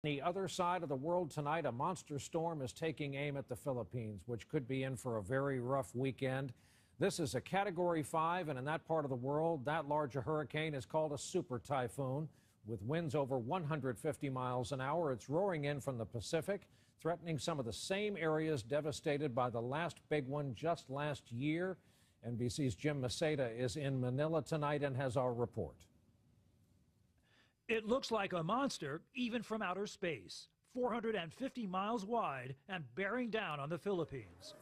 The other side of the world tonight, a monster storm is taking aim at the Philippines, which could be in for a very rough weekend. This is a Category 5, and in that part of the world, that large a hurricane is called a super typhoon. With winds over 150 miles an hour, it's roaring in from the Pacific, threatening some of the same areas devastated by the last big one just last year. NBC's Jim Maceda is in Manila tonight and has our report. It looks like a monster, even from outer space, 450 miles wide and bearing down on the Philippines.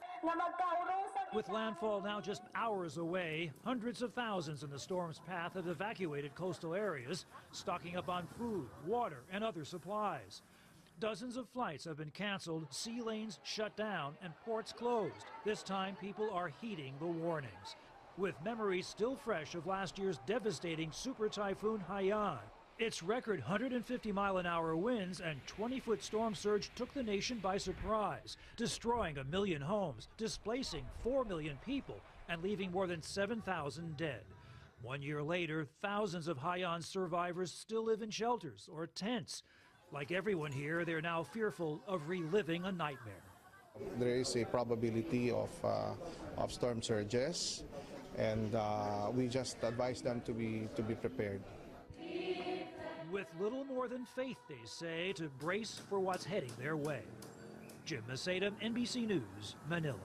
With landfall now just hours away, hundreds of thousands in the storm's path have evacuated coastal areas, stocking up on food, water, and other supplies. Dozens of flights have been canceled, sea lanes shut down, and ports closed. This time, people are heeding the warnings. With memories still fresh of last year's devastating super typhoon Haiyan, its record 150-mile-an-hour winds and 20-foot storm surge took the nation by surprise, destroying 1 million homes, displacing 4 million people, and leaving more than 7,000 dead. 1 year later, thousands of Haiyan survivors still live in shelters or tents. Like everyone here, they're now fearful of reliving a nightmare. There is a probability of storm surges, and we just advise them to be prepared. With little more than faith, they say, to brace for what's heading their way. Jim Maceda, NBC News, Manila.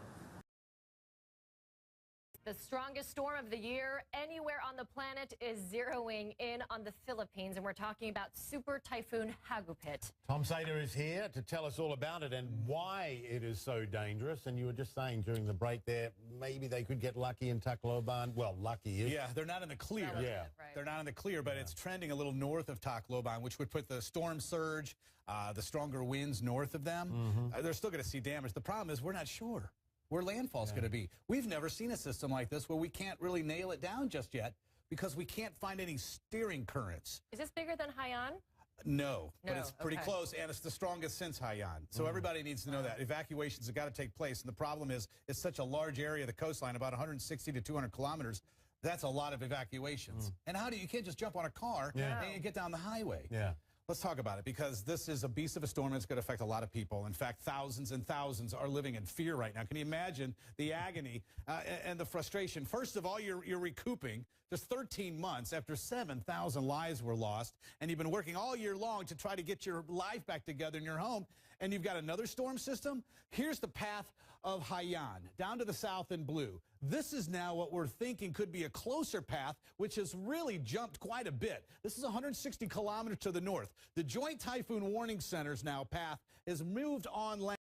The strongest storm of the year anywhere on the planet is zeroing in on the Philippines, and we're talking about Super Typhoon Hagupit. Tom Sater is here to tell us all about it and why it is so dangerous. And you were just saying during the break there, maybe they could get lucky in Tacloban. Well, lucky is. Yeah, they're not in the clear. Yeah. Right. They're not in the clear, but it's trending a little north of Tacloban, which would put the storm surge, the stronger winds north of them. They're still going to see damage. The problem is we're not sure where landfall's going to be. We've never seen a system like this where we can't really nail it down just yet because we can't find any steering currents. Is this bigger than Haiyan? No, but it's pretty close, and it's the strongest since Haiyan. So everybody needs to know that. Evacuations have got to take place, and the problem is it's such a large area of the coastline, about 160 to 200 kilometers. That's a lot of evacuations. And you can't just jump on a car and get down the highway. Let's talk about it, because this is a beast of a storm. It's going to affect a lot of people. In fact, thousands and thousands are living in fear right now. Can you imagine the agony and the frustration? First of all, you're recouping just 13 months after 7,000 lives were lost, and you've been working all year long to try to get your life back together in your home, and you've got another storm system. Here's the path of Haiyan, down to the south in blue. This is now what we're thinking could be a closer path, which has really jumped quite a bit. This is 160 kilometers to the north. The Joint Typhoon Warning Center's now path has moved on land.